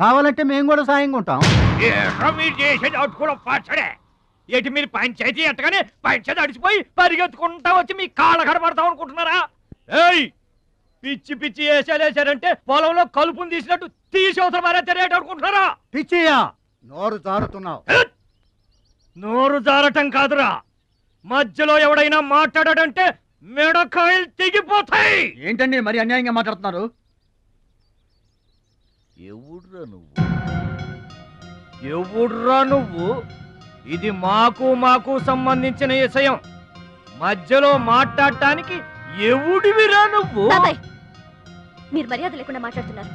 కావాలంటే మేము కూడా సాయంగా ఉంటాం. మీరు చేసేది అటుకుల పచ్చడే. ఏంటి మీరు పంచాయతీ ఎట్టగానే పంచాయతీ అడిచిపోయి పరిగెత్తుకుంటా వచ్చి మీ కాళ్ళ కడబడతాం అనుకుంటున్నారా? ఏయ్, పిచ్చి పిచ్చి వేసారంటే పొలంలో కలుపుని తీసినట్టు తీసి అవసరం మారేట అనుకుంటున్నారా? పిచ్చియా, నోరు జారుతున్నావు. నోరు జారటం కాదురా, మధ్యలో ఎవడైనా మాట్లాడాడంటే మెడకాయలు తెగిపోతాయి. ఏంటండి మరి అన్యాయంగా మాట్లాడుతున్నారు? ఎవడ్రా నువ్వు? ఇది మాకు సంబంధించిన విషయం. మధ్యలో మాట్లాడటానికి ఎవడివిరా నువ్వు? మీరు మర్యాద లేకుండా మాట్లాడుతున్నారు.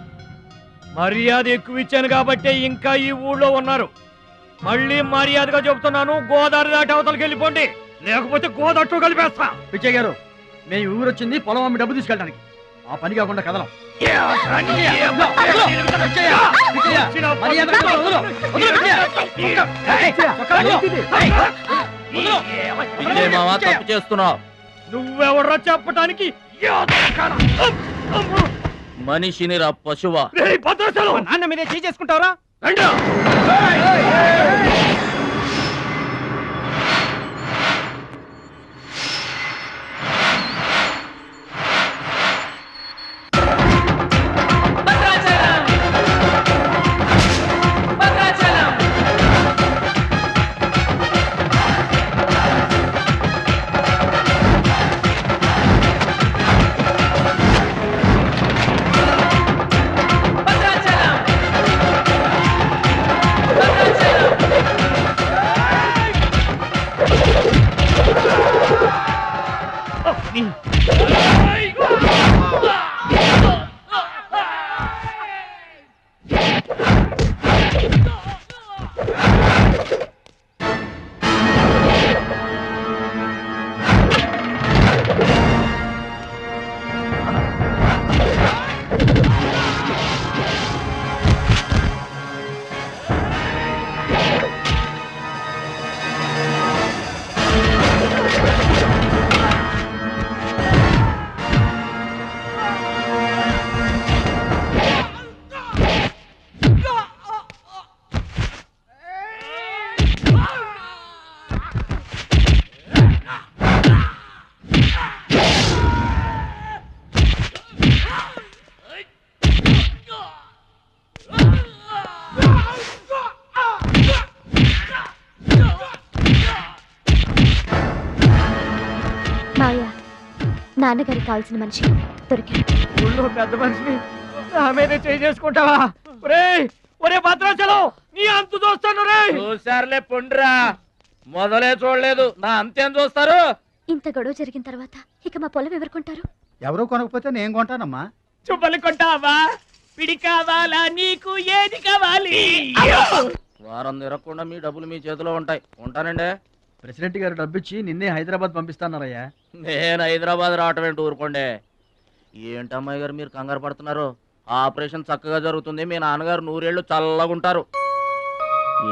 మర్యాద ఎక్కువ ఇచ్చాను కాబట్టే ఇంకా ఈ ఊళ్ళో ఉన్నారు. మళ్ళీ మర్యాదగా చెబుతున్నాను, గోదావరి దాటి అవతలకి వెళ్ళిపోండి, లేకపోతే గోదట్టు కలిపేస్తా. పిచ్చయ్య గారు, మేము ఊరు వచ్చింది పొలం అమ్మి డబ్బు తీసుకెళ్ళడానికి. ఆ పని కాకుండా కదలం. తప్పు చేస్తున్నావు. నువ్వెవడ్రా చెప్పటానికి? మనిషిని రా పశువా. నాన్న మీదే చేసుకుంటావరా? నాన్నగారికి కావాల్సిన మనిషి దొరికాడు. ఊళ్ళో పెద్ద మనిషిని నా మీదే చేసుకుంటావా? ఒరే భద్రాచలం, నీ అంతు చూస్తాను. చూసారులే పొండ్రా, మొదలే చూడలేదు, నా అంతేం చూస్తారు? ఇంత గొడవ జరిగిన తర్వాత ఇక మా పొలం ఎవరు కొంటారు? ఎవరు కొనకపోతే నేను కొంటానమ్మా. చుబ్బలు కొంటావా? పిడి కావాలా? నీకు ఏది కావాలి? వారం తిరగకుండా మీ డబ్బులు మీ చేతిలో ఉంటాయి. ఉంటానండి. ప్రెసిడెంట్ గారు డబ్బిచ్చి నిన్నే హైదరాబాద్ పంపిస్తానరయ్యా. నేను హైదరాబాద్ రావటం ఏంటి, ఊరుకోండి. ఏంటమ్మాయి గారు మీరు కంగారు పడుతున్నారు? ఆపరేషన్ చక్కగా జరుగుతుంది, మీ నాన్నగారు 100 ఏళ్ళు చల్లగుంటారు.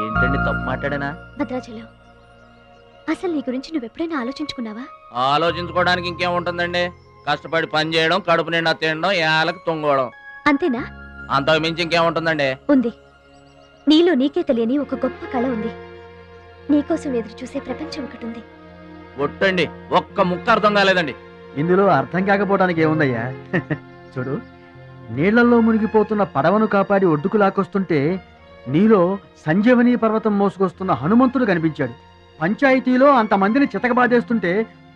ఏంటండి తప్పు మాట్లాడేనా? భద్రాచలం, అసలు నీ గురించి నువ్వెప్పుడైనా ఆలోచించుకున్నావా? ఆలోచించుకోవడానికి ఇంకేముంటుందండి, కష్టపడి పని చేయడం, కడుపు నిండా తినడం, ఏళ్ళకి తొంగోవడం, అంతేనా? అంతకు మించి ఇంకేముంటుందండి? ఉంది. నీలో నీకే తెలియని ఒక గొప్ప కళ ఉంది. నీకోసం ఎదురు చూసే ప్రపంచం ఒకటి ఉంది. ఒట్టండి, ఒక్క ముక్క అర్థం కాలేదండి. ఇందులో అర్థం కాకపోవడానికి ఏముందయ్యా? చూడు, నీళ్లలో మునిగిపోతున్న పడవను కాపాడి ఒడ్డుకు లాక్కొస్తుంటే నీలో సంజీవని పర్వతం మోసుకొస్తున్న హనుమంతుడు కనిపించాడు. పంచాయతీలో అంతమందిని చితకబాదేస్తుంటే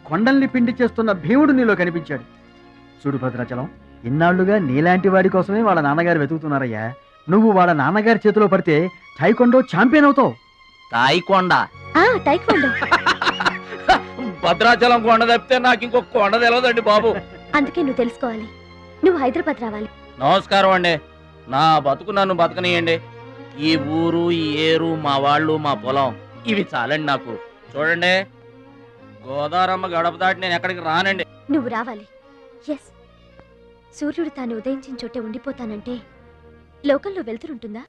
కొండల్ని పిండి చేస్తున్న భీముడు నీలో కనిపించాడు. చూడు భద్రాచలం, ఇన్నాళ్లుగా నీలాంటి వాడి కోసమే వాళ్ళ నాన్నగారు వెతుకుతున్నారయ్యా. నువ్వు వాళ్ళ నాన్నగారి చేతిలో పడితే టైకొండో ఛాంపియన్ అవుతావు. తాయికొండ? టైకొండో. భద్రాచలం కొండ తప్పితే నాకు ఇంకొక కొండ తెలియదండి బాబు. అందుకే నువ్వు తెలుసుకోవాలి. నువ్వు హైదరాబాద్ రావాలి. నమస్కారం అండి, నా బతుకు నన్ను బతకనియండి. ఈ ఊరు, ఈ ఏరు, మా వాళ్ళు, మా పొలం, ఇవి చాలండి నాకు. చూడండి, గోదావరమ్మ గడప దాటి నేను ఎక్కడికి రానండి. నువ్వు రావాలి. ఎస్, సూర్యుడు తాను ఉదయించిన చోటే ఉండిపోతానంటే లోకంలో వెళ్తురుంటుందా?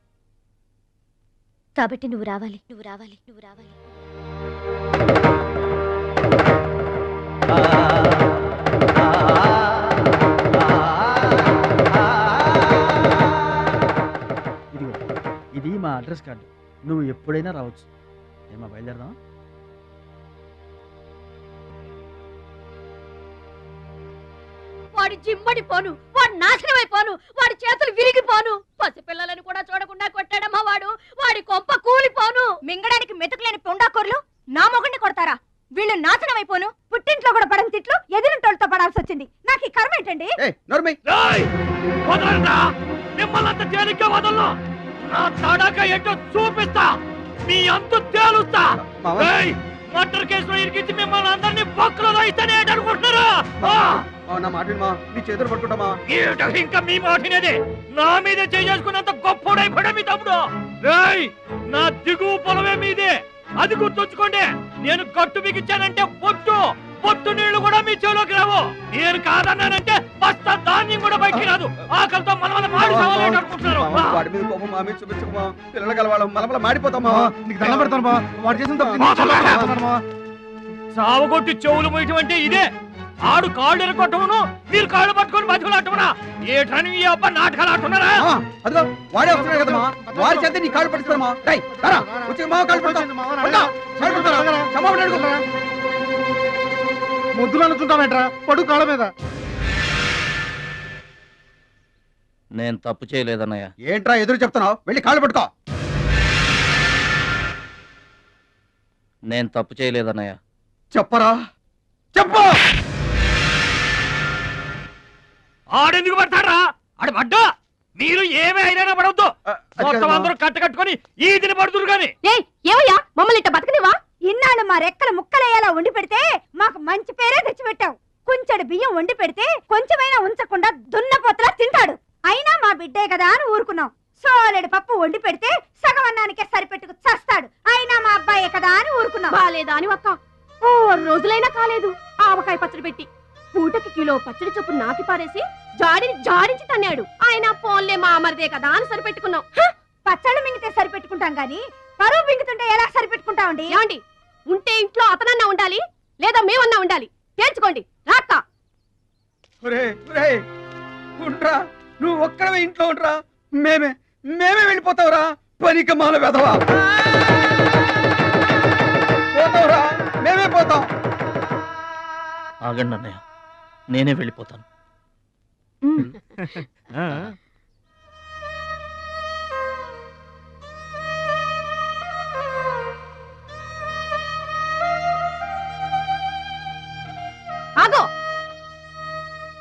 కాబట్టి నువ్వు రావాలి, నువ్వు రావాలి, నువ్వు రావాలి. ఇదిగో ఇది మా అడ్రస్ కార్డు. నువ్వు ఎప్పుడైనా రావచ్చు. ఏమా బయలుదేరదాం? వాడి జిమ్మడిపోను, వాడు నాశనమైపోను, వాడి చేతులు విరిగిపోను, పసిపిల్లలను కూడా చూడకుండా కొట్టాడమ్మా వాడు. వాడి కొంప కూలిపోను. మింగడానికి మెతుకులేని పొండాకోర్లు నా మొగుడిని కొడతారా? వీళ్ళు నాశనం అయిపోను. పుట్టింట్లో కూడా పడని తిట్లు ఎదిరింటోళ్ళతో పడాల్సి వచ్చింది. నాకు ఈ కర్మ ఏంటండి? మిమ్మల్ని తేలిగ్గా వదలను. నా తడాక ఏంటో చూపిస్తా, మీ అంతు తేలుస్తా. మర్డర్ కేసులో ఇరికించి మిమ్మల్ని అందరినీ పక్కలో ఇస్తేనే అనుకుంటున్నారా? నా మాట నీ చేతులు పట్టుకుంటామా? ఇంకా మీ మాటినేది. నా మీద చేసుకున్నంత గొప్పోడైపోయా మీ తమ్ముడు. నా దిగువ పొలమే మీదే, అది గుర్తుంచుకోండి. నేను గట్టు బిగించానంటే పొట్టు నీళ్లు కూడా మీ చెవులోకి రావు. నేను కాదన్నానంటే బస్తా ధాన్యం కూడా బయటికి రాదు. ఆకలితో మలమల మాడి అనుకుంటున్నారు. వాడి మీద కోపం మా మీద చూపించమా? పిల్లలు కలవాళ్ళం మలమల మాడిపోతామా? నీకు దండం పెడతాను. వాడు చేసిన సావగొట్టి చెవులు మొయ్యటం అంటే ఇదే. ఆడు కాళ్ళు ఎరగొట్టమును, మీరు కాళ్ళు పట్టుకొని బతుకులాటమనా? ఏటని ఈ అబ్బా నాటకాలు ఆడుతున్నారా? అదిగో వాడే వస్తున్నాడు కదమ్మా, వాడి చేత నీ కాళ్ళు పట్టిస్తామా? ముద్దులు అనుకుంటామేట్రా, పడు కాళ్ళ మీద. నేను తప్పు చేయలేదన్నయ్య. ఏంట్రా ఎదురు చెప్తున్నావు? వెళ్ళి కాళ్ళు పట్టుకో. నేను తప్పు చేయలేదన్నయ్య. చెప్పరా, చెప్పు. ఆడెందుకు పడతారా? ఆడు పడ్డా మీరు ఏమీ అయినా పడవద్దు. మొత్తం అందరూ కట్టుకొని ఈదిని పడుతురు గాని. ఏమయ్యా మమ్మల్ని ఇట్ట బతకనివా? ఇన్నాళ్ళు మా రెక్కల ముక్కలయ్యేలా వండి పెడితే మాకు మంచి పేరే తెచ్చిపెట్టావు. కొంచెడు బియ్యం వండి పెడితే కొంచెమైనా ఉంచకుండా దున్నపోతలా తింటాడు. అయినా మా బిడ్డే కదా అని ఊరుకున్నాం. సోలెడు పప్పు వండి పెడితే సగం అన్నానికే సరిపెట్టుకు చస్తాడు. అయినా మా అబ్బాయే కదా అని ఊరుకున్నాం. బాలేదా అని ఒక్క 4 రోజులైనా కాలేదు ఆవకాయ పచ్చడి పెట్టి పూటకి కిలో పచ్చడి చొప్పు నాకి పారేసి జాడించి తన్నాడు. ఆయన పోన్లే మా అమరిదే కదా అని సరిపెట్టుకున్నాం. పచ్చళ్ళు మింగితే సరిపెట్టుకుంటాం గాని పరువు మింగుతుంటే ఎలా సరిపెట్టుకుంటామండి? ఏమండి, ఉంటే ఇంట్లో అతనన్నా ఉండాలి, లేదా మేమన్నా ఉండాలి. తేల్చుకోండి. రాక్క నువ్వు ఒక్కడవే ఇంట్లో ఉండరా, మేమే వెళ్ళిపోతావురా. పనికి మాల వెధవా, పోతావురా, మేమే పోతాం. ఆగండి అన్నయ్య, నేనే వెళ్ళిపోతాను. ఆగో,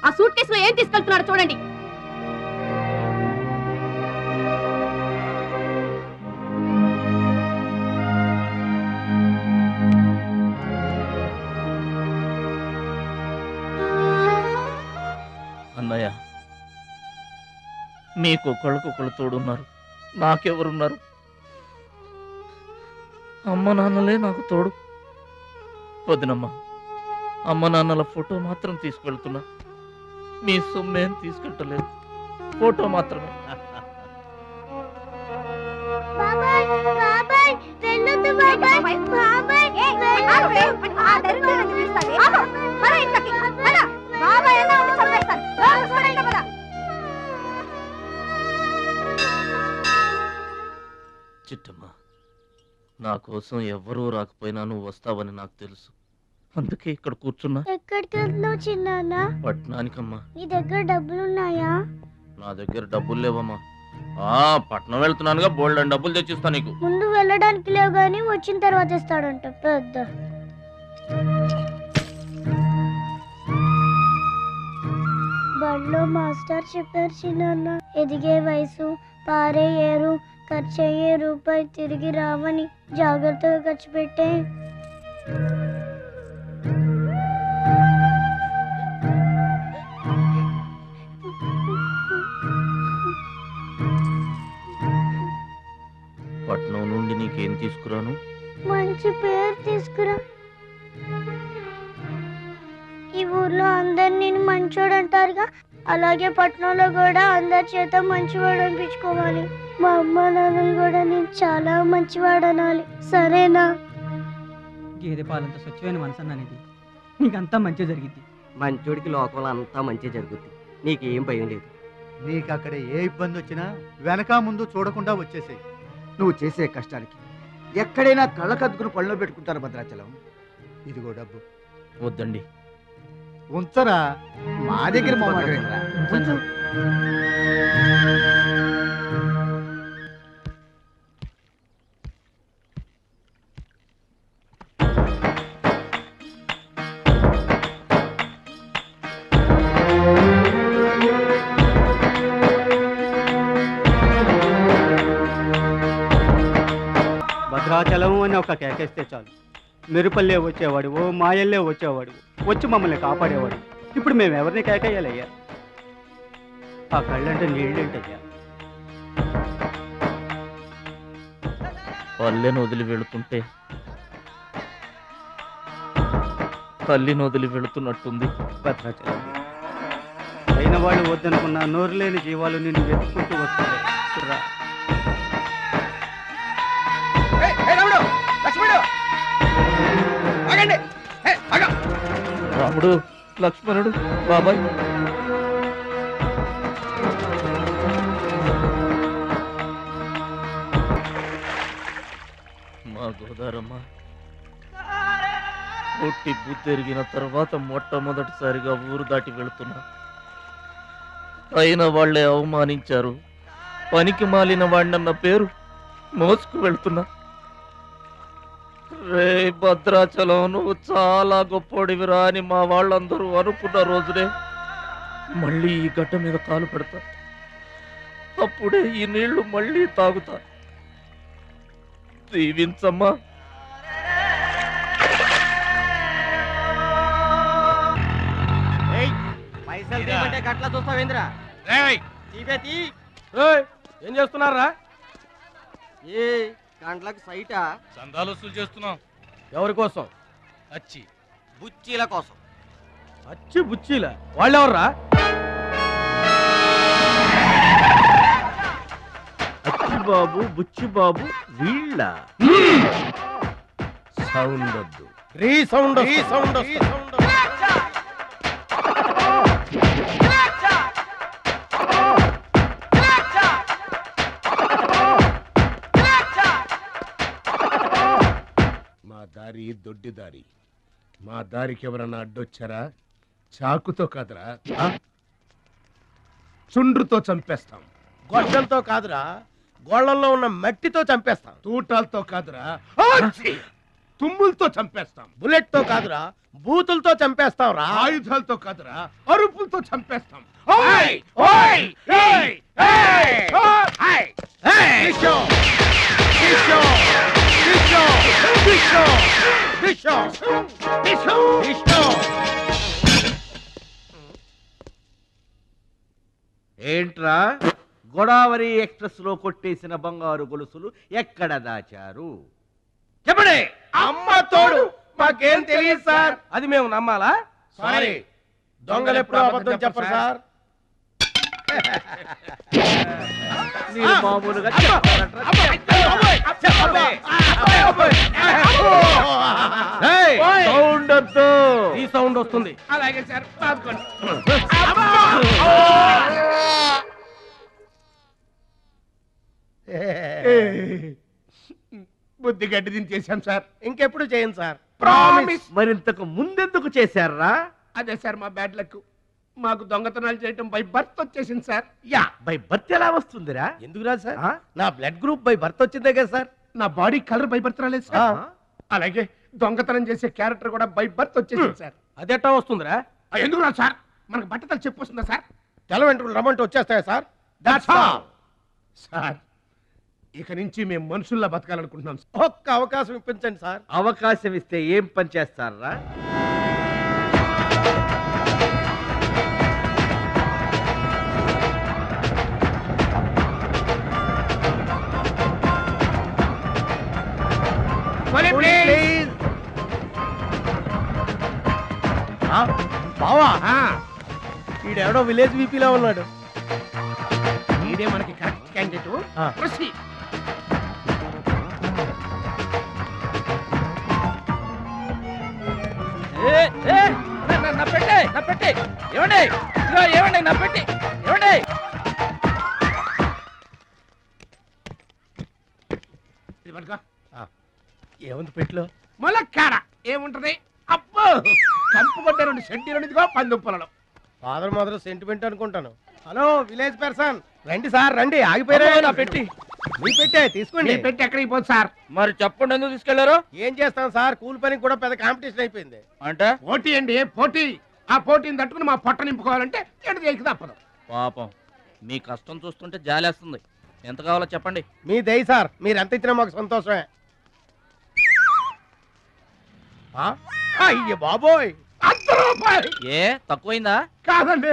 ఆ సూట్ కేసులో ఏం తీసుకెళ్తున్నాడు చూడండి. అన్నయ్య, మీకు ఒకళ్ళకొకళ్ళు తోడున్నారు, నాకెవరున్నారు? అమ్మ నాన్నలే నాకు తోడు. వదినమ్మా, అమ్మ నాన్నల ఫోటో మాత్రం తీసుకెళ్తున్నా, మీ సొమ్మేం తీసుకెళ్ళలేదు, ఫోటో మాత్రమే. చిట్టమ్మ, నా కోసం ఎవ్వరూ రాకపోయినా నువ్వు వస్తావని నాకు తెలుసు. అందుకే ఇక్కడ కూర్చున్నా. ఎక్కడికి వెళ్తున్నావు చిన్నాన్న? పట్నానికమ్మా. నీ దగ్గర డబ్బులున్నాయా? నా దగ్గర డబ్బులు లేవమ్మా. పట్నం వెళ్తున్నానుగా, బోల్డ్ డబ్బులు తెచ్చిస్తా నీకు. ముందు వెళ్ళడానికి లేవు గానీ వచ్చిన తర్వాత ఇస్తాడంట పెద్ద. బడిలో మాస్టర్ చెప్పారు చిన్నాన్న, ఎదిగే వయసు, పారే ఏరు, ఖర్చయ్యే రూపాయి తిరిగి రావని. జాగ్రత్తగా ఖర్చు పెట్టే. పట్నం నుండి నీకేం తీసుకురాను? మంచి పేరు తీసుకురా. ఈ ఊర్లో అందరు నేను మంచోడు అంటారుగా, అలాగే పట్నంలో కూడా అందరి చేత మంచివాడు అనిపించుకోవాలి. మా అమ్మ నాన్నలు కూడా నేను చాలా మంచివాడు అనాలి. సరేనా? గేదె పాలంత స్వచ్ఛమైన మనసు అనేది నీకంతా మంచి జరిగింది. మంచోడికి లోకంలో అంతా మంచి జరుగుద్ది, నీకేం భయం లేదు. నీకు అక్కడ ఏ ఇబ్బంది వచ్చినా వెనక ముందు చూడకుండా వచ్చేసాయి. నువ్వు చేసే కష్టానికి ఎక్కడైనా కళ్ళకద్దుకుని పళ్ళలో పెట్టుకుంటారు భద్రాచలం. ఇదిగో డబ్బు. వద్దండి. ఉంచరా, మా దగ్గర మొహమాటమేంట్రా? ఉంచు. భద్రాచలం అని ఒక కేకేస్తే చాలు, మెరుపల్లే వచ్చేవాడు, ఓ మాయల్లే వచ్చేవాడు, వచ్చి మమ్మల్ని కాపాడేవాడు. ఇప్పుడు మేము ఎవరిని కేకేయాలయ్యా? ఆ కళ్ళంటే నీళ్ళేంటయ్యా? పల్లెను వదిలి వెళుతుంటే తల్లిని వదిలి వెళుతున్నట్టుంది. భద్రాచలం అయిన వాళ్ళు వద్దనుకున్న నోరు లేని జీవాలు నిన్ను వెతుక్కుంటూ వస్తాయి. రా. రాముడు, లక్ష్మణుడు, బాబాయ్. మా గోదారమ్మ పుట్టి బుద్ధెరిగిన తర్వాత మొట్టమొదటిసారిగా ఊరు దాటి వెళుతున్నా. అయిన వాళ్లే అవమానించారు. పనికి మాలిన వాడినన్న పేరు మోసుకు వెళ్తున్నా. రే భద్రాచలం, నువ్వు చాలా గొప్పోడివిరా అని మా వాళ్ళందరూ అనుకున్న రోజునే మళ్ళీ ఈ గడ్డ మీద కాలు పెడతా. అప్పుడే ఈ నీళ్లు మళ్ళీ తాగుతా. దీవించమ్మా. గట్లా చూస్తావేంద్రా? ఏం చేస్తున్నారా? ఏ గంటలకు సైటా? చందాలు వసూలు చేస్తున్నాం. ఎవరి కోసం? అచ్చి బుచ్చీల కోసం. అచ్చి బుచ్చీల వాళ్ళెవర్రా? అచ్చి బాబు, బుచ్చి బాబు వీళ్ళ. సౌండ్ వద్దు. రీసౌండ్. మా దారి దొడ్డి దారి. మా దారికి ఎవరన్నా అడ్డొచ్చారా? చాకుతో కాదురా, చుండ్రుతో చంపేస్తాం. గొడ్డలతో కాదురా, గోళ్లలో ఉన్న మట్టితో చంపేస్తాం. తూటాలతో కాదురా, తుమ్ములతో చంపేస్తాం. బుల్లెట్ తో కాదురా, బూతులతో చంపేస్తాం రా. ఆయుధాలతో కాదురా, అరుపులతో చంపేస్తాం. ఏంట్రా, గోదావరి ఎక్స్ప్రెస్ లో కొట్టేసిన బంగారు గొలుసులు ఎక్కడ దాచారు? చెప్పండి. అమ్మ తోడు, మాకేం తెలియదు సార్. అది మేము నమ్మాలా? సారీ, దొంగలు ఎప్పుడు అబద్ధం చెప్పరు సార్. మీరు మామూలుగా సౌండ్ వద్దు. ఈ సౌండ్ వస్తుంది. అలాగే సార్. బుద్ధి గడ్డి దించేశాం సార్. ఇంకెప్పుడు చేయండి సార్. ప్రామిస్. మరింతకు ముందెందుకు చేశారా? అదే సార్ మా బ్యాడ్ లక్. మాకు దొంగతనాలు చేయటం బై బర్త్ వచ్చేసింది సార్. యా, బై బర్త్ ఎలా వస్తుందిరా? ఎందుకు రాదు సార్? నా బ్లడ్ గ్రూప్ బై బర్త్ వచ్చిందే కదా సార్. నా బాడీ కలర్ బై బర్త్ రాలేదు సార్. అలాగే దొంగతనం చేసే క్యారెక్టర్ కూడా బై బర్త్ వచ్చేసింది సార్. అదెట్టా వస్తుందిరా? ఎందుకు రాదు సార్? మనకు బట్టతలు చెప్పు వస్తుందా సార్? తెల వెంట్రులు రమ్మంటే వచ్చేస్తాయా సార్? That's all sir. ఇక నుంచి మేము మనుషుల్లా బతకాలనుకుంటున్నాం. ఒక్క అవకాశం ఇప్పించండి సార్. అవకాశం ఇస్తే ఏం పని చేస్తారా? బావా, ఈడెవడో విలేజ్ వీపీలో ఉన్నాడు. ఇదే మనకి కరెక్ట్ క్యాండిడేట్. ప్రొసీడ్. నా పెట్టే ఏమండి, ఏమండి నా పెట్టి ఏమండి. ఇది పట్టుకో. ఏముంది పెట్లో? ములక్కాడ ఏముంటది? అబ్బో కంపు కొట్టే 2 సెంటీలు ఇదిగో పందుప్పలలో. ఫాదర్ మదర్ సెంటిమెంట్ అనుకుంటాను. హలో విలేజ్ పర్సన్, రండి సార్ రండి. ఆగిపోయారా నా పెట్టి? మీ పెట్టే తీసుకోండి. నీ పెట్టి ఎక్కడికి పోదు సార్? మరి చెప్పండి ఎందుకు తీసుకెళ్లారు? ఏం చేస్తాం సార్, కూలి పనికి కూడా పెద్ద కాంపిటీషన్ అయిపోయింది. అంటే పోటీ అండి పోటీ. ఆ పోటీని తట్టుకుని మా పొట్ట నింపుకోవాలంటే ఎటు చేయక తప్పదు. పాపం మీ కష్టం చూస్తుంటే జాలేస్తుంది. ఎంత కావాలో చెప్పండి. మీ దయ సార్, మీరు ఎంత ఇచ్చినా మాకు సంతోషమే. అయ్య బాబోయ్, 100 రూపాయలు. ఏ తక్కువైందా? కాదండి,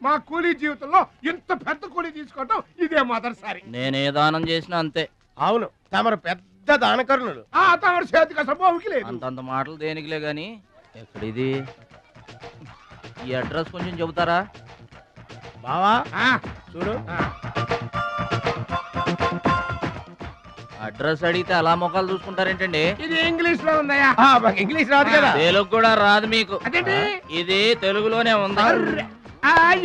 మా కూలీ జీవితంలో ఇంత పెద్ద కూలీ తీసుకోవటం ఇదే మొదటిసారి. నేనే దానం చేసినా అంతే. అవును, తమరు పెద్ద దానకరుణులు. తమరు చేతికి అసలు బావుకి లేదు. అంతంత మాటలు దేనికిలే గాని ఎక్కడిది? ఈ అడ్రస్ కొంచెం చెబుతారా? బావా చూడు, అడ్రస్ అడిగితే అలా మొక్కలు చూసుకుంటారేంటండి? ఇది ఇంగ్లీష్ లో ఉందయ్యా. మాకు ఇంగ్లీష్ రాదు కదా. తెలుగు కూడా రాదు మీకు. అదేంటి? ఇది తెలుగులోనే ఉంది.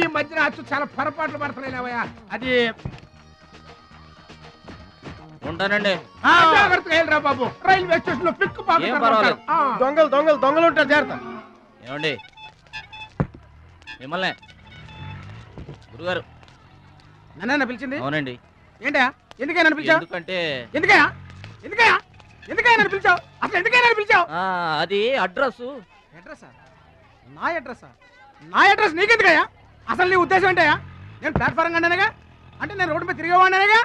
ఈ మధ్యన అచ్చు చాలా పొరపాట్లు పడుతున్నాయివయ్యా. అది ఉంటానండి. జాగ్రత్తగా వెళ్ళరా బాబు, రైల్వే స్టేషన్ లో పిక్ ఏం పర్వాలేదు. దొంగలు దొంగలు దొంగలు ఉంటారు, జాగ్రత్త. ఏమండి మిమ్మల్ని గురుగారు నన్ను పిలిచింది? అవునండి. ఏంటా ఎందుకైనా పిలిచావు? ఎందుకంటే ఎందుకయ్యా ఎందుకయ్యా ఎందుకైనా పిలిచావు? అసలు ఎందుకైనా పిలిచావు? అది అడ్రస్. అడ్రస్సా? నా అడ్రస్సా? నా అడ్రస్ నీకెందుకయ్యా? అసలు నీ ఉద్దేశం ఏంటయ్యా? నేను ప్లాట్ఫారం కండానగా, అంటే నేను రోడ్డు మీద తిరిగేవాడినగా.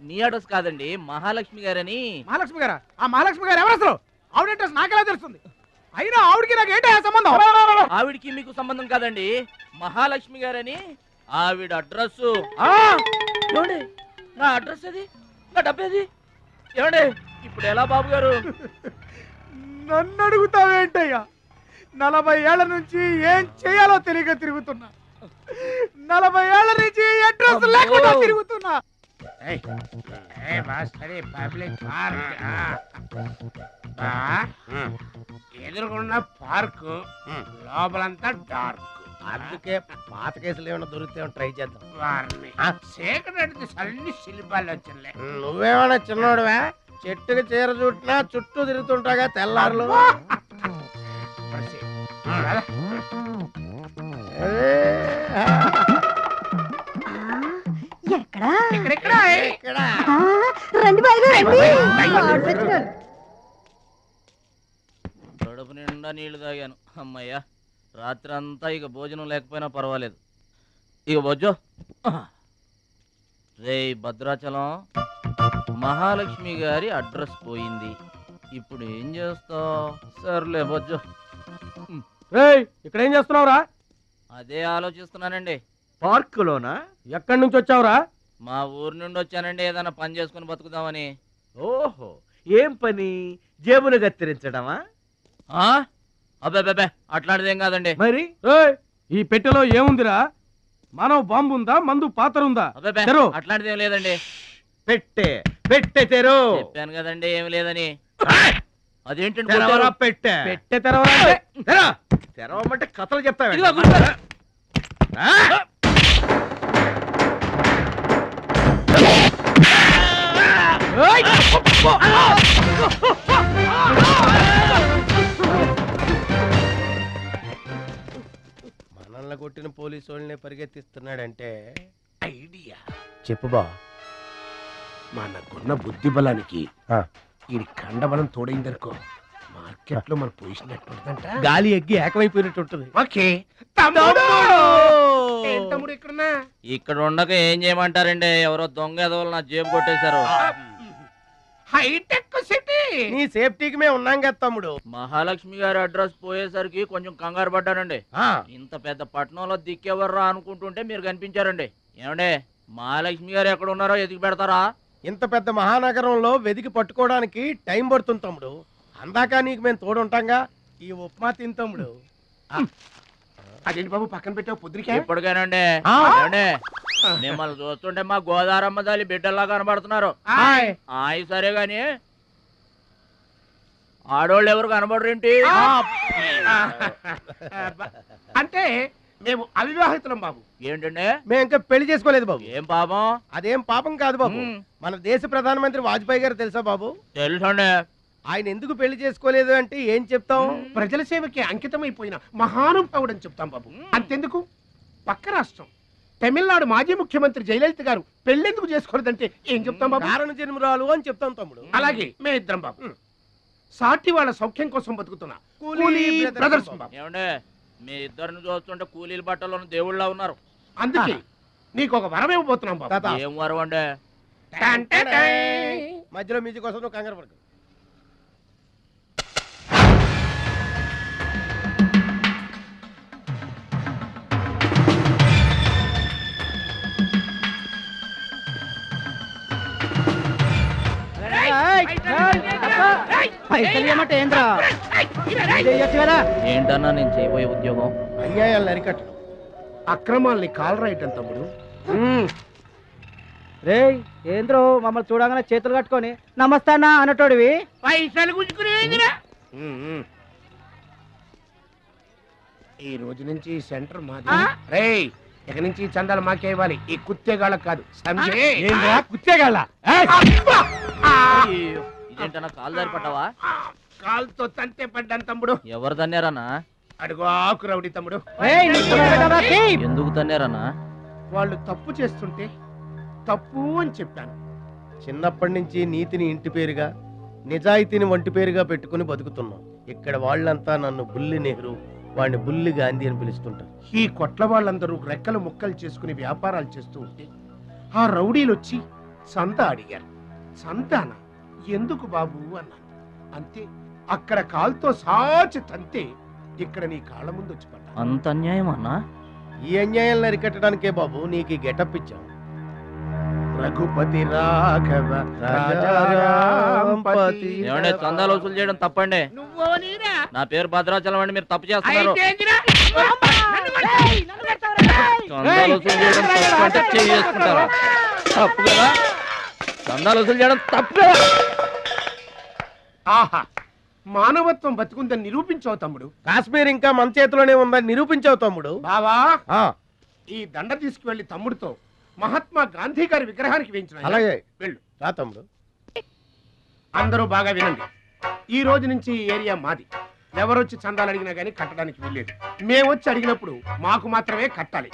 నీ అడ్రస్ కాదండి, మహాలక్ష్మి గారని. మహాలక్ష్మి గారా? ఆ మహాలక్ష్మి గారు ఎవరు అసలు? ఆవిడ అడ్రస్ నాకెలా తెలుస్తుంది? అయినా ఆవిడకి నాకు ఏంటయ్యా సంబంధం? ఆవిడికి మీకు సంబంధం కాదండి, మహాలక్ష్మి గారని ఆవిడ అడ్రస్. ఏమండి నా అడ్రస్ అది, నా డబ్బేది? ఏమండి ఇప్పుడు ఎలా బాబు గారు? నన్ను అడుగుతావేంటయ్యా? 40 ఏళ్ల నుంచి ఏం చేయాలో తెలియక తిరుగుతున్నా. 40 ఏళ్ల నుంచి అడ్రస్ లేకుండా తిరుగుతున్నా. ఎదురుకున్న పార్కు లోపలంతా డార్క్. అందుకే పాత కేసులు ఏమైనా దొరికితే ట్రై చేద్దాం. వారిని చీకటి అన్ని శిల్పాలు వచ్చినాయి. నువ్వేమైనా చిన్నోడువా? చెట్టుకి చీర చుట్టినా చుట్టూ తిరుగుతుంటాగా తెల్లారులు. రండి కడుపు నిండా నీళ్లు తాగాను. అమ్మయ్యా, రాత్రి అంతా ఇక భోజనం లేకపోయినా పర్వాలేదు. ఇక బొజ్జో. రే భద్రాచలం, మహాలక్ష్మి గారి అడ్రస్ పోయింది, ఇప్పుడు ఏం చేస్తావు? సర్లే బొజ్జో. ఇక్కడ ఏం చేస్తున్నావురా? అదే ఆలోచిస్తున్నానండి. పార్కులోనా? ఎక్కడి నుంచి వచ్చావురా? మా ఊరు నుండి వచ్చానండి, ఏదైనా పని చేసుకుని బతుకుదామని. ఓహో, ఏం పని? జేబులు కత్తిరించడమా? అబ్బే అట్లాంటిదేం కాదండి. మరి ఈ పెట్టెలో ఏముందిరా? మానవ బాంబు ఉందా? మందు పాత్ర ఉందా? అబ్బే అట్లాంటిదేం లేదండి. పెట్టే తెరు. చెప్పాను కదండి ఏమి లేదని. అదేంటండి పెట్టే తెరవమంటే కథలు చెప్తావు. మనల్ని కొట్టిన పోలీసు వాళ్ళని పరిగెత్తిస్తున్నాడంటే ఐడియా చెప్పు బా. మనకున్న బుద్ధి బలానికి ఈ కండబలం తోడైందనుకో, మార్కెట్ లో మన పొజిషన్ ఎట్టుందంట. గాలి ఎగ్గి ఏకమైపోయినట్టు ఉంటుంది. ఓకే తమ్ముడు ఇక్కడున్నా? ఇక్కడ ఉండక ఏం చేయమంటారండి? ఎవరో దొంగ ఎదవలు నా జేబు కొట్టేశారు. హైటెక్ సిటీ. నీ సేఫ్టీకి మేము ఉన్నాం కదా తమ్ముడు. మహాలక్ష్మి గారి అడ్రస్ పోయేసరికి కొంచెం కంగారు పడ్డానండి. ఇంత పెద్ద పట్టణంలో దిక్కెవర్రా అనుకుంటుంటే మీరు కనిపించారండి. ఏమండే, మహాలక్ష్మి గారు ఎక్కడ ఉన్నారో ఎదిగి పెడతారా? ఇంత పెద్ద మహానగరంలో వెదికి పట్టుకోవడానికి టైం పడుతుంది తమ్ముడు. అందాక నీకు మేము తోడుంటాంగా. ఈ ఉప్మా తిని తమ్ముడు. అదేంటి బాబు పక్కన పెట్టావు పొద్దురికే? ఇప్పటికేనండి మిమ్మల్ని చూస్తుంటే మా గోదారమ్మ తల్లి బిడ్డల్లా కనబడుతున్నారు. ఆయ్ సరే గాని ఆడోళ్ళు ఎవరు కనబడరేంటి? అంటే మేము అవివాహితులం బాబు. ఏంటండి? మేము ఇంకా పెళ్లి చేసుకోలేదు బాబు. ఏం పాపం? అదేం పాపం కాదు బాబు. మన దేశ ప్రధానమంత్రి వాజ్పేయి గారు తెలుసా బాబు? తెలుసండి. ఆయన ఎందుకు పెళ్లి చేసుకోలేదు అంటే ఏం చెప్తాం? ప్రజల సేవకి అంకితమైపోయిన మహానుభావుడు అని చెప్తాం బాబు. అంతెందుకు, పక్క రాష్ట్రం తమిళనాడు మాజీ ముఖ్యమంత్రి జయలలిత గారు పెళ్ళెందుకు చేసుకోలేదంటే ఏం చెప్తాం బాబు? కారణ జన్మరాలు అని చెప్తాం తమ్ముడు. అలాగే మేమిద్దరం బాబు సాటి వాళ్ళ సౌఖ్యం కోసం బతుకుతున్నా కూలీ బ్రదర్స్ బాబు. ఏమండి, మీ ఇద్దరిని చూస్తుంటే కూలీల బట్టలో దేవుళ్ళ ఉన్నారు. అందుకే నీకు ఒక వరం ఇవ్వబోతున్నాం బాబు. ఏం వరం అండి? మధ్యలో మ్యూజిక్ కోసం నువ్వు కంగారు పడకు. ఏంటన్నా నేను చేయబోయే ఉద్యోగం? అన్యాయాలను అరికట్టు, అక్రమాల్ని కాలరాయటం తమ్ముడు. రే ఏంద్రో మమ్మల్ని చూడగానే చేతులు కట్టుకొని నమస్తానా అన్నటోడివి పైసలు గుంజుకునేదిరా. ఈ రోజు నుంచి సెంటర్ మాది. రేయ్, ఇక నుంచి చందాలు మాకే ఇవ్వాలి, ఈ కుత్తేగాళ్ళకి కాదు. కుత్తేగాళ్ళ ఇదేంటన్నా కాలు దారి పడ్డావా? కాలుతో తంతే పడ్డాను తమ్ముడు. ఎవరు తన్నారన్నా? అడుగు ఆకు రౌడీ తమ్ముడు. ఎందుకు తన్నారన్నా? వాళ్ళు తప్పు చేస్తుంటే తప్పు అని చెప్పాను. చిన్నప్పటి నుంచి నీతిని ఇంటి పేరుగా, నిజాయితీని వంటి పేరుగా పెట్టుకుని బతుకుతున్నాం. ఇక్కడ వాళ్ళంతా నన్ను బుల్లి నెహ్రూ, వాడిని బుల్లి గాంధీ అని పిలుస్తుంటారు. ఈ కొట్ల వాళ్ళందరూ రెక్కలు ముక్కలు చేసుకుని వ్యాపారాలు చేస్తూ ఉంటే ఆ రౌడీలు వచ్చి సంత అడిగారు. సంతాన ఎందుకు బాబు అన్నాను. అంతే, అక్కడ కాలుతో సాచి తంతే ఇక్కడ నీ కాళ్ళ ముందు వచ్చి పడ్డా. అంత అన్యాయం అన్నా? ఈ అన్యాయాలను అరికట్టడానికే బాబు నీకు ఈ గెటప్ ఇచ్చాం. రఘుపతి రాఘవ రాజారాంపతి. ఏమంటే చందాలు వసూలు చేయడం తప్పండి. నా పేరు భద్రాచలం అండి, మీరు తప్పు చేస్తున్నారు. చందాలు వసూలు చేయడం తప్పు అంటే చేసుకుంటారా? తప్పు కదా, చందాలు వసూలు చేయడం తప్పు. ఆహా, మానవత్వం బతుకుందని నిరూపించావు తమ్ముడు. కాశ్మీర్ ఇంకా మన చేతిలోనే ఉందని నిరూపించావు తమ్ముడు. బావా, ఈ దండ తీసుకువెళ్లి తమ్ముడితో మహాత్మా గాంధీ గారి విగ్రహానికి వేయించిన. అలాగే వెళ్ళు. రా తమ్ముడు. అందరూ బాగా వినండి, ఈ రోజు నుంచి ఈ ఏరియా మాది. ఎవరొచ్చి చందాలు అడిగినా గానీ కట్టడానికి వీల్లేదు. మేమొచ్చి అడిగినప్పుడు మాకు మాత్రమే కట్టాలి.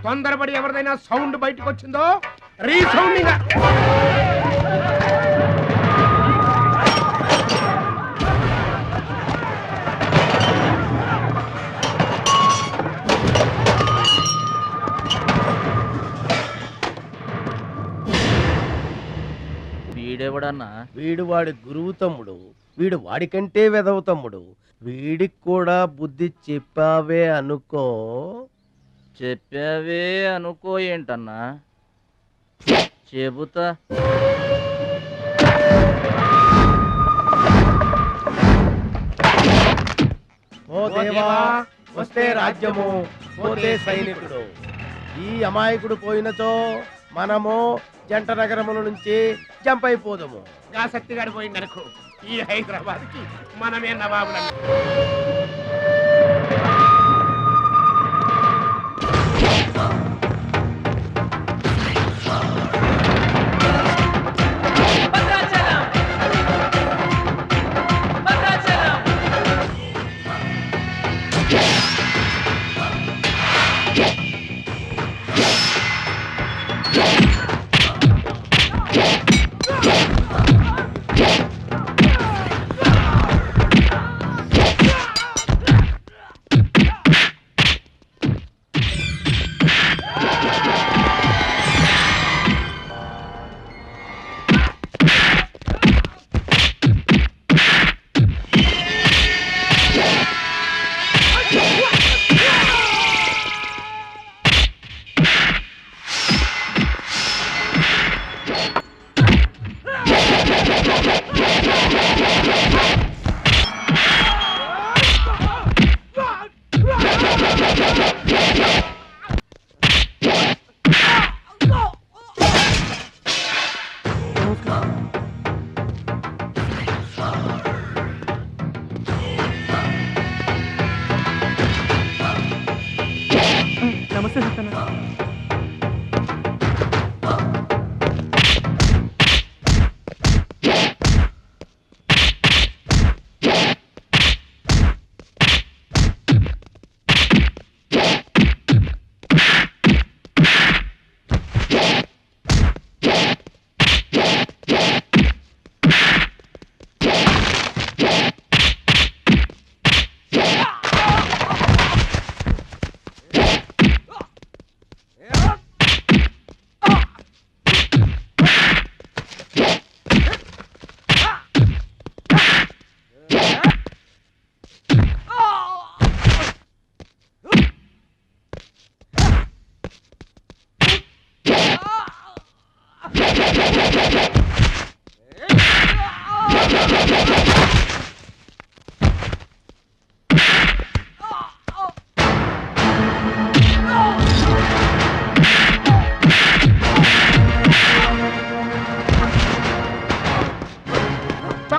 తొందరపడి ఎవరిదైనా సౌండ్ బయటకు వచ్చిందో రీసౌండింగ్. వీడెవడన్నా? వీడు వాడి గురువు తమ్ముడు. వీడు వాడికంటే వెదవు తమ్ముడు. వీడికి కూడా బుద్ధి చెప్పావే అనుకో. చెప్పావే అనుకో ఏంటన్నా? చెబుతా. ఓ దేవా, వస్తే రాజ్యము, పోతే సైనికుడు. ఈ అమాయకుడు పోయినచో మనము జంట నగరముల నుంచి జంప్ అయిపోదాము. గా శక్తిగాడు పోయిందనుకో, ఈ హైదరాబాద్ కి మనమే నవాబులం.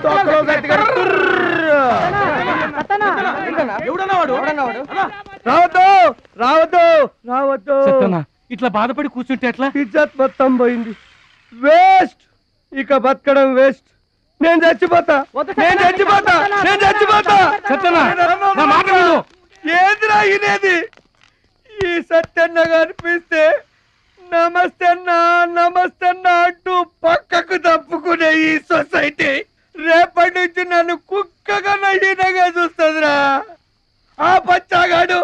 తొక్కలో గట్టిగా రావద్దు రావద్దు రావద్దు ఇట్లా బాధపడి కూర్చుంటే ఎట్లా? ఇజ్జత్ మొత్తం పోయింది. వేస్ట్, ఇక బతకడం వేస్ట్. నేను చచ్చిపోతా, నేను చచ్చిపోతా, నేను చచ్చిపోతా. ఏందిరా ఇనేది? ఈ సత్యన్న కనిపిస్తే నమస్తే అన్నా నమస్తే అన్నా అంటూ పక్కకు తప్పుకునే ఈ సొసైటీ రేపటి నుంచి నన్ను కుక్కగా నయ్యనగా చూస్తుందిరా. ఆ పచ్చాగాడు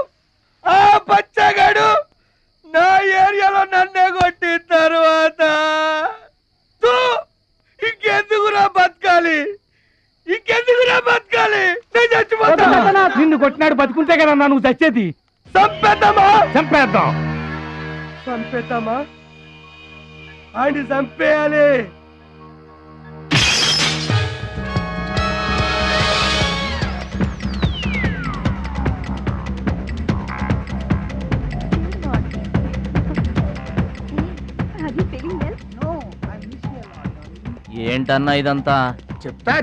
నా ఏరియాలో నన్నే కొట్టిన తర్వాత ఇంకెందుకురా బతకాలి? నేను చచ్చిపోతా. నిన్ను కొట్టినాడు బతుకుంటే కదా నువ్వు చచ్చేది. చంపేద్దామా? ఆయన చంపేయాలి. ఏంటన్నా ఇదంతా? చెప్తా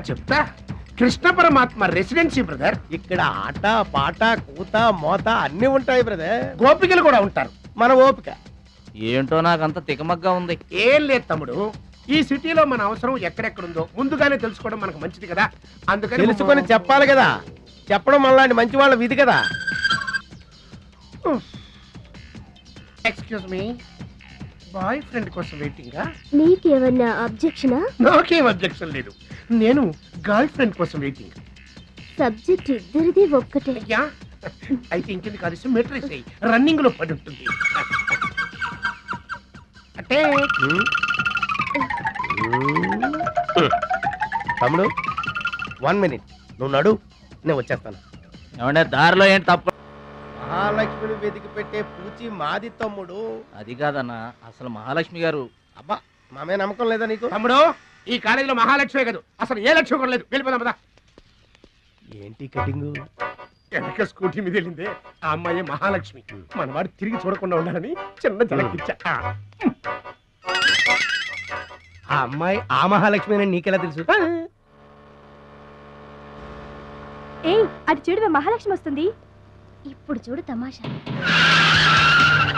కృష్ణ పరమాత్మ రెసిడెన్సీ బ్రదర్. ఇక్కడ ఆట పాట కూత మోత అన్ని ఉంటాయి బ్రదర్. గోపికలు కూడా ఉంటారు. మన ఓపిక ఏంటో నాకంత తికమగ్గా ఉంది. ఏం లేదు తమ్ముడు, ఈ సిటీలో మన అవసరం ఎక్కడెక్కడుందో ముందుగానే తెలుసుకోవడం మనకు మంచిది కదా. అందుకని తెలుసుకొని చెప్పాలి కదా. చెప్పడం మనలాంటి మంచి వాళ్ళ విధి కదా. ఎక్స్క్యూజ్ మీ, బాయ్ ఫ్రెండ్ కోసం వెయిటింగా? నీకేమన్నా అబ్జెక్షనా? నాకేం అబ్జెక్షన్ లేదు. నేను గర్ల్ ఫ్రెండ్ కోసం వెయిటింగ్. సబ్జెక్ట్ ఇద్దరిది ఒక్కటే. అయ్యా అయితే ఇంకెందుకు కలిసి మెట్రేస్ అయ్యి రన్నింగ్ లో పడి ఉంటుంది. అంటే తమ్ముడు 1 minute నువ్వు నడు, నేను వచ్చేస్తాను. ఏమంటే దారిలో ఏంటి తప్పు? మహాలక్ష్మిని వెతికి పెట్టే పూచి మాది తమ్ముడు. అది కాదన్నా, అసలు మహాలక్ష్మి గారు. అబ్బా మామే నమ్మకం లేదా నీకు? తమ్ముడు ఈ కాలేజీలో మహాలక్ష్మి కాదు, అసలు ఏ లక్ష్యం కూడా లేదు. వెళ్ళిపోదాం పద. ఏంటి కటింగ్? వెనక స్కూటీ మీద వెళ్ళిందే ఆ అమ్మాయి మహాలక్ష్మి. మనవాడు తిరిగి చూడకుండా ఉండాలని చిన్న జలకిచ్చా. ఆ అమ్మాయి ఆ మహాలక్ష్మి అని నీకెలా తెలుసు? ఏయ్ అటు చూడు, మహాలక్ష్మి వస్తుంది. ఇప్పుడు చూడు తమాషా.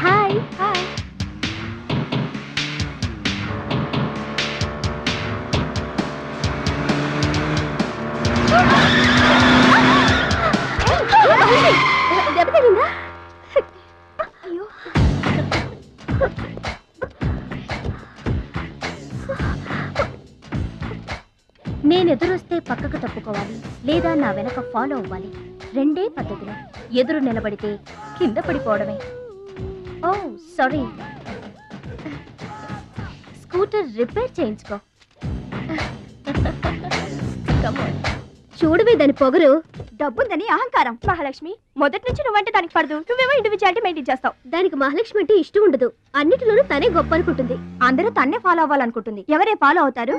Hi hi. దెబ్బ తగిలిందా? అయ్యో నేను ఎదురొస్తే పక్కకు తప్పుకోవాలి, లేదా నా వెనక ఫాలో అవ్వాలి. రెండే పద్ధతులు. ఎదురు నిలబడితే కింద పడిపోవడమే. ఓ సారీ, స్కూటర్ రిపేర్ చేయించుకో. చూడవే దాని పొగరు. డబ్బుందని అహంకారం. మహాలక్ష్మి మొదటి నుంచి నువ్వంటే దానికి పడదు. నువ్వేమో ఇండివిజువాలిటీ మెయింటైన్ చేస్తావు. దానికి మహాలక్ష్మి అంటే ఇష్టం ఉండదు. అన్నిటిలోనూ తనే గొప్ప అనుకుంటుంది. అందరూ తన్నే ఫాలో అవ్వాలనుకుంటుంది. ఎవరే ఫాలో అవుతారు?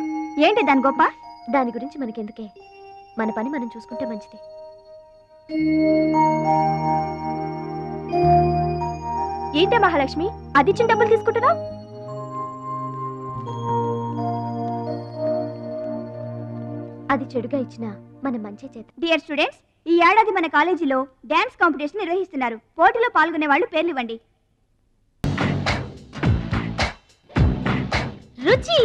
ఏంటి దాని గొప్ప? దాని గురించి మనకెందుకే, మన పని మనం చూసుకుంటే మంచిది. ఏంటే మహాలక్ష్మి అది ఇచ్చిన డబ్బులు తీసుకుంటున్నావు? అది చెడుగా ఇచ్చినా మన మంచి చేత. డియర్ స్టూడెంట్స్, ఈ ఏడాది మన కాలేజీలో డాన్స్ కాంపిటీషన్ నిర్వహిస్తున్నారు. పోటీలో పాల్గొనే వాళ్ళు పేర్లు ఇవ్వండి. రుచి.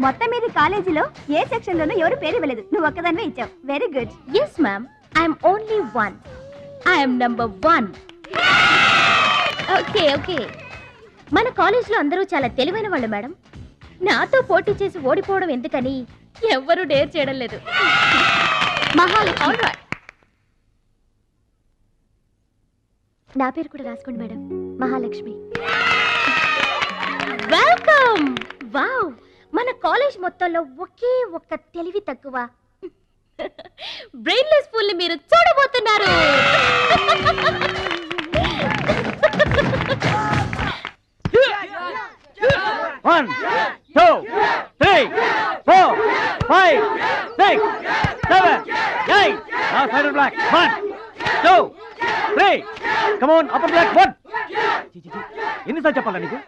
మొత్తం మీద కాలేజీలో ఏ సెక్షన్ లోనూ ఎవరు పేరు ఇవ్వలేదు. నువ్వు ఒక్కదానివే ఇచ్చావు. Very good. Yes ma'am, I'm only 1. I'm number 1. Okay okay. మన కాలేజ్లో అందరూ చాలా తెలివైన వాళ్ళు మేడం. నాతో పోటీ చేసి ఓడిపోవడం ఎందుకని ఎవ్వరూ డేర్ చేయడం లేదు. మహాలక్ష్మి. నా పేరు కూడా రాసుకోండి మేడం, మహాలక్ష్మి. వెల్కమ్. వావ్, మన కాలేజ్ మొత్తంలో ఒకే ఒక్క తెలివి తక్కువ బ్రెయిన్లెస్ ఫుల్ మీరు చూడబోతున్నారు. 1 2 3 4 5 6 7 8. Now center black. 1 2 3. Come on, upper black. 1. ఎన్నిసార్లు చెప్పాలా నీకు?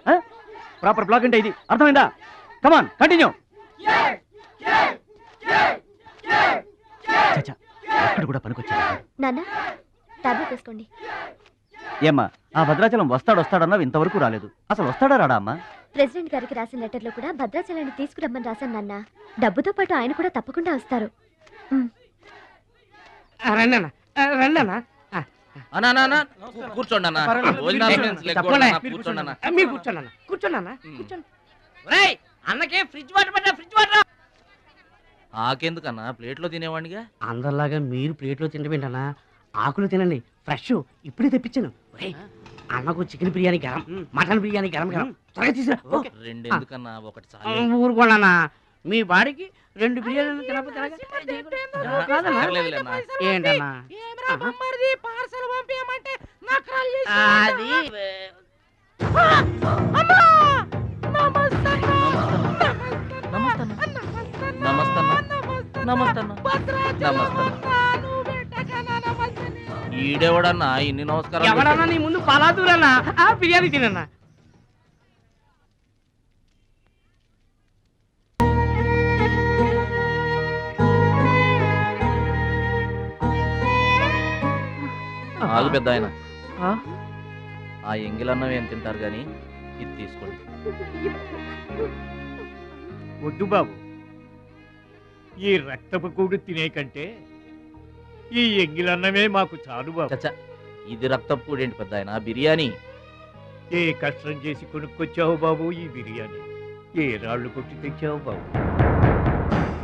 ప్రాపర్ బ్లాక్ అంటే ఇది అర్థమైందా? కమాన్ కంటిన్యూ. అక్కడ కూడా పనికొచ్చాడు. నాన్న టాబ్లెట్ వేసుకోండి. ఏమ్మా ఆ భద్రాచలం వస్తాడన్నావు, ఇంతవరకు రాలేదు. అసలు వస్తాడా రాడా అమ్మా? ప్రెసిడెంట్ గారికి రాసిన లెటర్లో కూడా భద్రాచలాన్ని తీసుకురమ్మని రాశాను నాన్న. డబ్బుతో పాటు ఆయన కూడా తప్పకుండా వస్తారు. రండి అన్న. కూర్చోండి అన్న. మీరు కూర్చోండి అన్న. అన్నకే ఫ్రిడ్జ్ వాటర్ పడ్డా, ఫ్రిడ్జ్ వాటర్. ఆకెందుకన్నా, ప్లేట్లో తినేవాడిగా. అందరిలాగా మీరు ప్లేట్లో తినబెట్టనా, ఆకులు తినండి, ఫ్రెష్ ఇప్పుడే తెప్పించాను. అన్నకు చికెన్ బిర్యానీ గరం, మటన్ బిర్యానీ గరం త్వరగా తీసుకురా. రెండు ఎందుకన్నా, ఒకటి చాలు. ఊరుకోండి, మీ బాడీకి 2 బిర్యానీలు తినకపోతే ఏంటన్నా అది ఈడెవడన్నా ఇన్ని నమస్కారం? ఎవడన్నా నీ ముందు పలాదూరన్నా బిర్యానీ తినన్నా. ఆగు పెద్ద ఆయన, ఆ ఎంగిలన్నం ఏం తింటారు గాని ఇది తీసుకోండి. వద్దు బాబు, ఈ రక్తపు కూడు తినే కంటే ఈ ఎంగిలన్నమే మాకు చాలు బాబు. చచ్చా, ఇది రక్తపు కూడు ఏంటి పెద్ద ఆయన? బిర్యానీ. ఏ కష్టం చేసి కొనుక్కొచ్చావు బాబు ఈ బిర్యానీ? ఏ రాళ్ళు కొట్టి తెచ్చావు బాబు?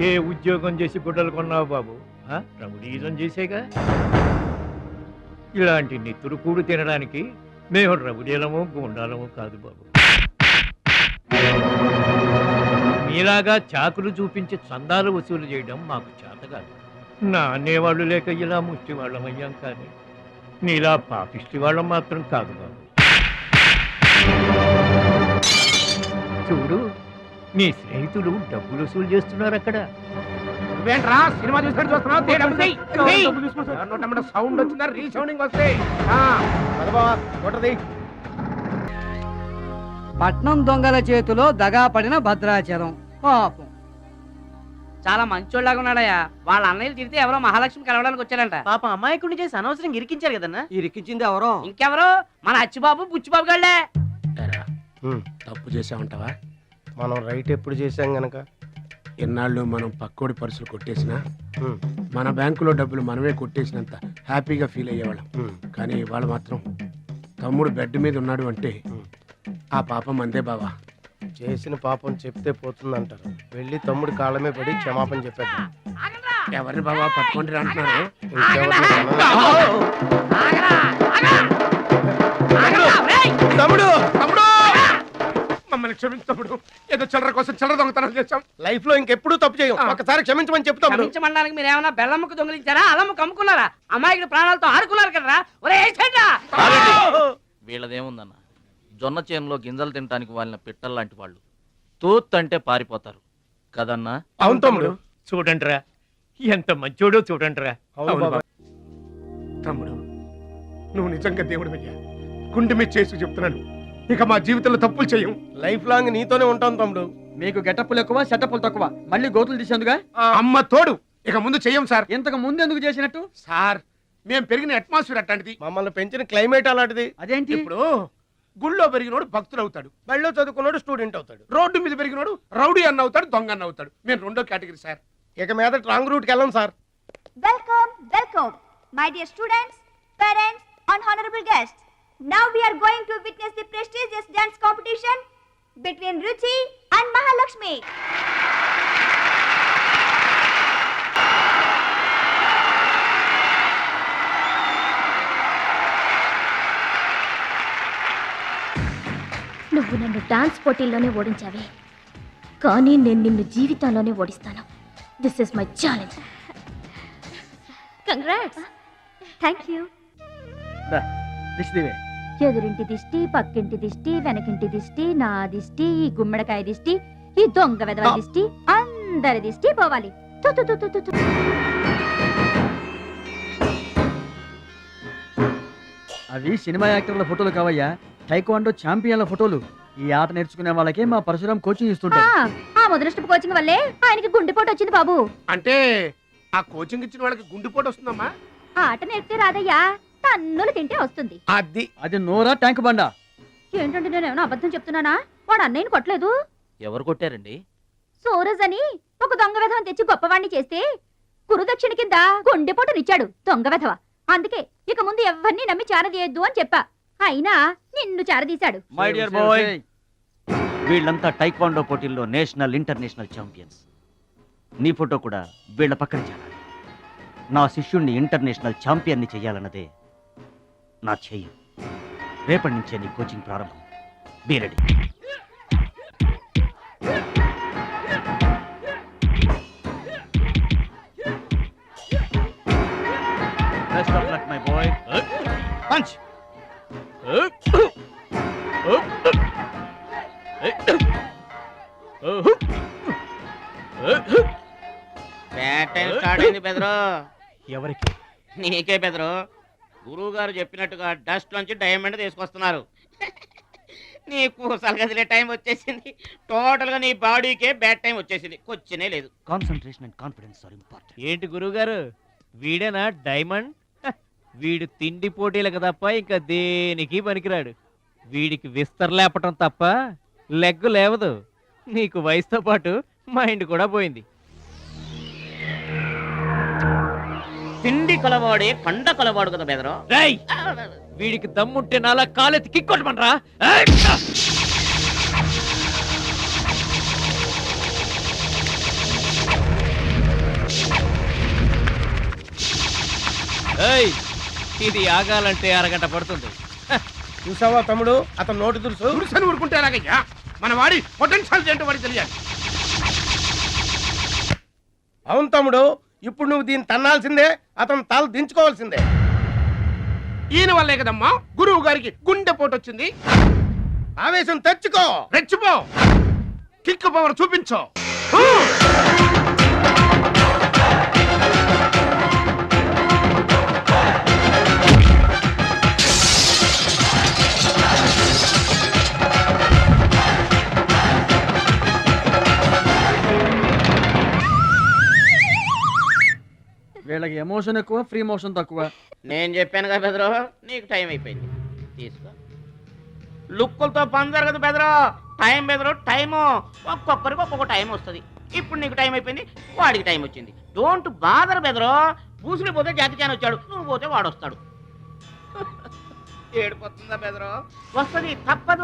ఏ ఉద్యోగం చేసి గుడ్డలు కొన్నావు బాబు? రౌడీజం చేసేగా. ఇలాంటి నెత్తురు కూడు తినడానికి మేము రౌడీలము గుండాలము కాదు బాబు. మీలాగా చాకులు చూపించి చందాలు వసూలు చేయడం మాకు చేత కాదు. నా అనేవాళ్ళు లేక ఇలా ముష్టి వాళ్ళం అయ్యాం, కానీ నీలా పాపిష్టి వాళ్ళం మాత్రం కాదు బాబు. చూడు, నీ స్నేహితులు డబ్బులు వసూలు చేస్తున్నారు అక్కడ. నువ్వేంట్రా సినిమా చూస్తున్నావు? సౌండ్ వచ్చిందా? రీసౌండింగ్ వస్తే పట్నం దొంగల చేతిలో దగా పడిన భద్రాచలం పాపం. చాలా మంచోళ్ళగా ఉన్నాడయ్యా. వాళ్ళ అన్నయ్యలు తిరిగితే ఎవరో మహాలక్ష్మి కలవడానికి వచ్చారంట. పాప అమాయకుడిని చేసి అనవసరంగా ఇరికించారు కదన్నా. ఇరికించింది ఎవరో? ఇంకెవరో, మన అచ్చిబాబు బుచ్చిబాబు గాళ్లే. తప్పు చేసామంటావా? మనం రైట్ ఎప్పుడు చేసాం గనక ఎన్నాళ్ళు మనం పక్కోడి పర్సులు కొట్టేసినా మన బ్యాంకులో డబ్బులు మనమే కొట్టేసినంత హ్యాపీగా ఫీల్ అయ్యేవాళ్ళం. కానీ వాళ్ళు మాత్రం తమ్ముడు బెడ్ మీద ఉన్నాడు అంటే ఆ పాపం అందే బావా. చేసిన పాపం చెప్తే పోతుందంటారు. వెళ్ళి తమ్ముడి కాళ్ళమే పడి క్షమాపణ చెప్పాడు. ఎవరిని బావా పట్టుకుంటారు అంటున్నారు? తమ్ముడు తమ్ముడు మమ్మల్ని క్షమించు తమ్ముడు. ఏదో చిల్లర కోసం చిల్లర దొంగతనం చేశాం. లైఫ్ లో ఇంకెప్పుడు తప్పు చేయం. ఒకసారి క్షమించమని చెప్తాం. క్షమించమనడానికి మీరు ఏమన్నా బెల్లమ్మకు దొంగిలించారా, అల్లమ్మకు అమ్ముకున్నారా? అమ్మాయికి ప్రాణాలతో ఆడుకున్నారు కదరా. వీళ్ళదేముందన్న, జొన్న చేనులో గింజలు తినడానికి వాళ్ళ పిట్టల్లాంటి వాళ్ళు. తూత్ అంటే పారిపోతారు కదన్నా. అవును తమ్ముడు. చూడండిరా ఎంత మంచోడో చూడండిరా. తమ్ముడు, నువ్వు నిజంగా దేవుడు అయ్యా. గుండె మీద చేసి చెప్తున్నాను, ఇక మా జీవితంలో తప్పులు చేయం. లైఫ్ లాంగ్ నీతోనే ఉంటాం తమ్ముడు. మీకు గెటప్పులు ఎక్కువ, సెటప్పులు తక్కువ. మళ్ళీ గోతులు తీసేందుగా అమ్మ తోడు. ఇక ముందు చెయ్యం సార్. ఇంతకు ముందు ఎందుకు చేసినట్టు? సార్, మేము పెరిగిన అట్మాస్ఫియర్ అట్లాంటిది. మమ్మల్ని పెంచిన క్లైమేట్ అలాంటిది. అదేంటి? ఇప్పుడు గుళ్ళో పెరిగినోడు భక్తుడు అవుతాడు, బళ్ళో చదువుకున్నాడు స్టూడెంట్ అవుతాడు, రోడ్డు మీద పెరిగినోడు రౌడీ అన్న అవుతాడు, దొంగ అన్న అవుతాడు. మేము రెండో కేటగిరీ సార్. ఇక మీద రాంగ్ రూట్కి వెళ్ళాం sir. Welcome, my dear students, parents, and honorable guests. Now we are going to witness the prestigious dance competition between Ruchi and Mahalakshmi. నువ్వు నన్ను డాన్స్ పోటీల్లోనే ఓడించావే, కానీ నేను నిన్ను జీవితంలోనే ఓడిస్తాను. This is my challenge. Congrats. Thank you. ఎదురింటి దిష్టి, పక్కింటి దిష్టి, వెనకింటి దిష్టి, నా దిష్టి, ఈ గుమ్మడికాయ దిష్టి, ఈ దొంగ వెధవ దిష్టి, అందరి దిష్టి పోవాలి. అవి సినిమా యాక్టర్ల ఫోటోలు కావయ్యా, టైక్వాండో ఛాంపియన్ల ఫోటోలు. ఈ ఆట నేర్చుకునే వాళ్ళకే మా పరశురాం కోచింగ్ ఇస్తుంటారు. ముదనష్టపు కోచింగ్ వల్లే ఆయనకి గుండెపోటు వచ్చింది బాబు. అంటే ఆ కోచింగ్ ఇచ్చిన వాళ్ళకి గుండెపోటు వస్తుందమ్మా? ఆట నేర్పితే రాదయ్యా, తన్నులు తింటే వస్తుంది. అది నోరా ట్యాంక్ బండా? ఏంటంటే నేను ఏమైనా అబద్ధం చెప్తున్నానా? వాడు అన్నయ్యని కొట్టలేదు. ఎవరు కొట్టారండి? సూరజ్ అని ఒక దొంగ వెధవని తెచ్చి గొప్పవాణ్ణి చేస్తే గురుదక్షిణ కింద గుండెపోటునిచ్చాడు దొంగ వెధవ. అందుకే ఇక ముందు ఎవరిని నమ్మి చారదీయొద్దు అని చెప్పా. అయినా నిన్ను చారదీశాడు. మై డియర్ బాయ్, వీళ్ళంతా టైక్వాండో పోటీల్లో నేషనల్ ఇంటర్నేషనల్ ఛాంపియన్స్. నీ ఫోటో కూడా వీళ్ళ పక్కన చేరాలి. నా శిష్యుణ్ణి ఇంటర్నేషనల్ ఛాంపియన్ని చెయ్యాలన్నదే నా ధ్యేయం. రేపటి నుంచే నీ కోచింగ్ ప్రారంభం. Be ready. Best of luck my boy. Punch. Bad time start అయింది బెదరు. ఎవరికి? నీకే బెదరు. గురువు గారు చెప్పినట్టుగా డస్ట్ నుంచి డైమండ్ తీసుకొస్తున్నారు. నీ కూసలు కదిలే టైం వచ్చేసింది. టోటల్ గా నీ బాడీకే బ్యాడ్ టైం వచ్చేసింది. కొచ్చినే లేదు. Concentration and confidence are important. ఏంటి గురువుగారు, వీడేనా డైమండ్? వీడు తిండి పోటీలకు తప్ప ఇంకా దేనికి పనికిరాడు. వీడికి విస్తర లేపటం తప్ప లెగ్గు లేవదు. నీకు వయసుతో పాటు మైండ్ కూడా పోయింది. తిండి కలవాడే కండ కలవాడు కదా బెదరు. వీడికి దమ్ముంటే నాలా కాలెత్తి కిక్కొట్టమనరా. ఇది ఆగాలంటే అరగంట పడుతుంది. చూసావా తమ్ముడు, అతను నోటు దురుసని ఊరుకుంటే ఎలాగయ్యా? మన వాడి పొటెన్షియల్ ఏంటో వాడికి తెలియాలి. అవును తమ్ముడు, ఇప్పుడు నువ్వు దీన్ని తన్నాల్సిందే, అతను తల దించుకోవాల్సిందే. ఈయన వల్లే కదమ్మా గురువు గారికి గుండెపోటు వచ్చింది. ఆవేశం తెచ్చుకో, రెచ్చిపో, కిక్ పవర్ చూపించో. వీళ్ళకి ఎమోషన్ ఎక్కువ, ఫ్రీ మోషన్ తక్కువ. నేను చెప్పాను కదా బెదరు, నీకు టైం అయిపోయింది. తీసుకో. లుక్కులతో పని జరగదు బెదరు. టైం బెదరు, టైము. ఒక్కొక్కరికి ఒక్కొక్క టైం వస్తుంది. ఇప్పుడు నీకు టైం అయిపోయింది, వాడికి టైం వచ్చింది. డోంట్ బాదర్ బెదరు. పూసులు పోతే జాతి చాన్ వచ్చాడు, నువ్వు పోతే వాడు వస్తాడు. ఏడిపోతుందా బెదరు? వస్తుంది, తప్పదు.